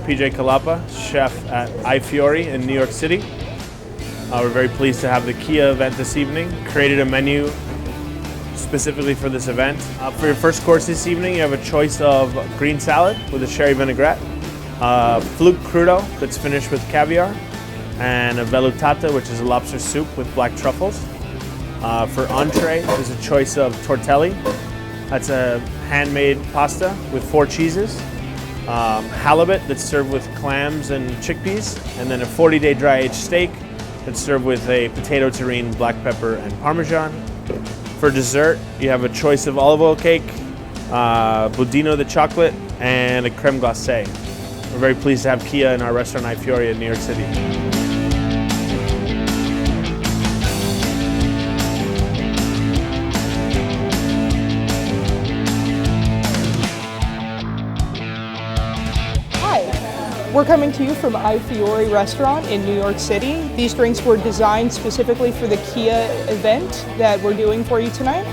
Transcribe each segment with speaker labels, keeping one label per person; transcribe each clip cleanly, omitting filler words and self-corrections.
Speaker 1: PJ Kalapa, chef at iFiore in New York City. We're very pleased to have the Kia event this evening. Created a menu specifically for this event. For your first course this evening, you have a choice of green salad with a sherry vinaigrette, fluke crudo that's finished with caviar, and a vellutata, which is a lobster soup with black truffles. For entree, there's a choice of tortelli. That's a handmade pasta with 4 cheeses. Halibut that's served with clams and chickpeas, and then a 40-day dry-aged steak that's served with a potato terrine, black pepper, and parmesan. For dessert, you have a choice of olive oil cake, budino the chocolate, and a creme glacée. We're very pleased to have Kia in our restaurant iFiore in New York City.
Speaker 2: We're coming to you from iFiore restaurant in New York City. These drinks were designed specifically for the Kia event that we're doing for you tonight.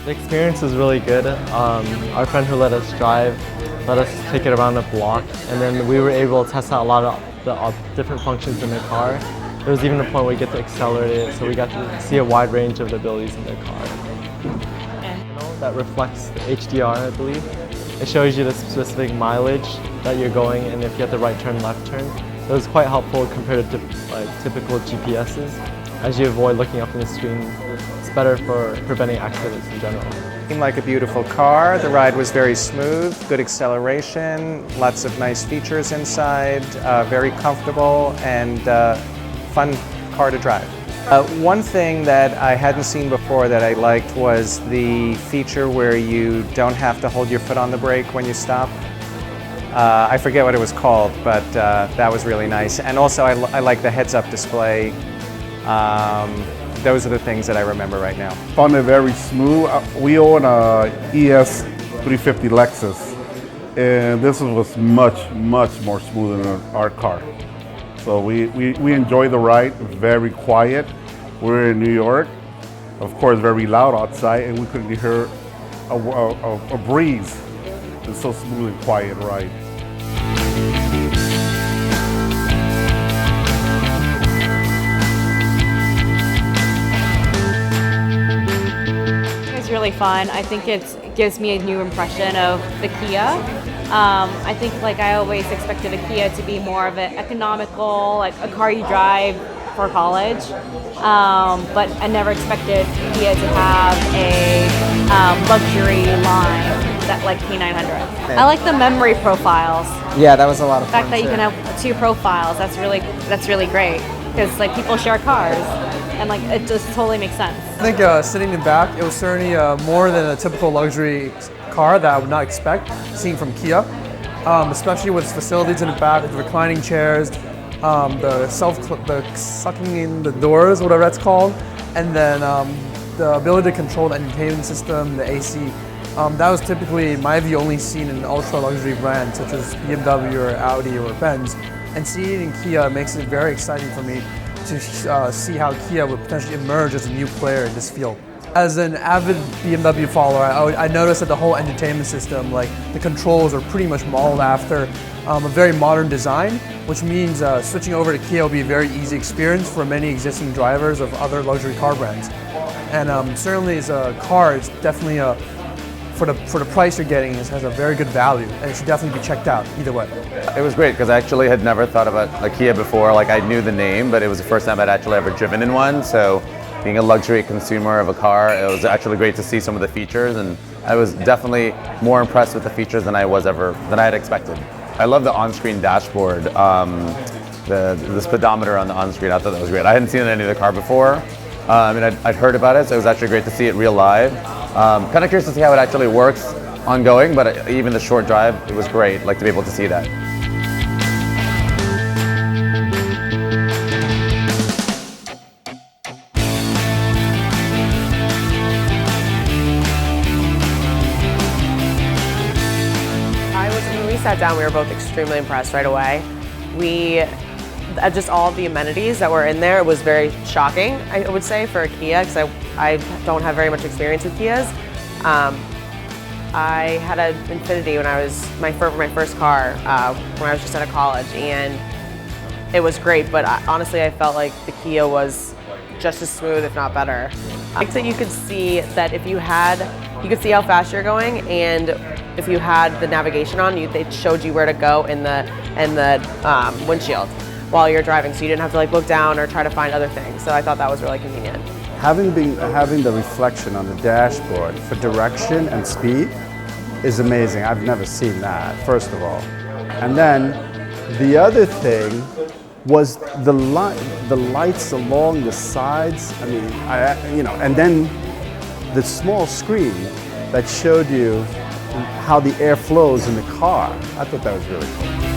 Speaker 3: The experience was really good. Our friend who let us drive let us take it around the block, and then we were able to test out a lot of the different functions in the car. There was even a point where we get to accelerate it, so we got to see a wide range of the abilities in the car. That reflects the HDR, I believe. It shows you the specific mileage that you're going and if you have the right turn, left turn. It was quite helpful compared to typical GPSs. As you avoid looking up in the screen, it's better for preventing accidents in general.
Speaker 4: Seemed like a beautiful car. The ride was very smooth, good acceleration, lots of nice features inside, very comfortable and fun car to drive. One thing that I hadn't seen before that I liked was the feature where you don't have to hold your foot on the brake when you stop. I forget what it was called, but that was really nice. And also I like the heads-up display. Those are the things that I remember right now.
Speaker 5: Found it very smooth. We own a ES 350 Lexus, and this was much more smooth than our car. So we enjoy the ride, very quiet. We're in New York, of course very loud outside, and we couldn't hear a breeze. It's so smooth and quiet ride.
Speaker 6: It's really fun. I think it gives me a new impression of the Kia. I think I always expected a Kia to be more of an economical, like a car you drive for college, but I never expected Kia to have a luxury line that like K900. I like the memory profiles.
Speaker 7: Yeah, that was a lot of
Speaker 6: The
Speaker 7: fun.
Speaker 6: fact that you can have 2 profiles, that's really great because people share cars and it just totally makes sense.
Speaker 8: I think sitting in the back, it was certainly more than a typical luxury car that I would not expect seeing from Kia, especially with its facilities in the back, the reclining chairs, the sucking in the doors, whatever that's called, and then the ability to control the entertainment system, the AC. That was typically, in my view, only seen in an ultra luxury brand such as BMW or Audi or Benz. And seeing it in Kia makes it very exciting for me to see how Kia would potentially emerge as a new player in this field. As an avid BMW follower, I noticed that the whole entertainment system, the controls are pretty much modeled after a very modern design, which means switching over to Kia will be a very easy experience for many existing drivers of other luxury car brands. And certainly as a car, it's definitely for the price you're getting, it has a very good value, and it should definitely be checked out either way.
Speaker 9: It was great because I actually had never thought about a Kia before. I knew the name, but it was the first time I'd actually ever driven in one. So being a luxury consumer of a car, it was actually great to see some of the features, and I was definitely more impressed with the features than I had expected. I love the on-screen dashboard, the speedometer on the on-screen. I thought that was great. I hadn't seen it in any other car before. I'd heard about it, so it was actually great to see it real live. Kind of curious to see how it actually works ongoing, but even the short drive, it was great, to be able to see that.
Speaker 10: When we sat down, we were both extremely impressed right away. We
Speaker 7: just all of the amenities that were in there was very shocking, I would say, for a Kia, because I don't have very much experience with Kias. I had an Infiniti when I was my first car when I was just out of college, and it was great. But honestly, I felt like the Kia was just as smooth, if not better. I think that you could see that if you could see how fast you're going, and if you had the navigation on, it showed you where to go in the windshield while you're driving, so you didn't have to like look down or try to find other things. So I thought that was really convenient.
Speaker 10: Having the reflection on the dashboard for direction and speed is amazing. I've never seen that, first of all. And then the other thing was the lights along the sides. I mean, and then the small screen that showed you how the air flows in the car. I thought that was really cool.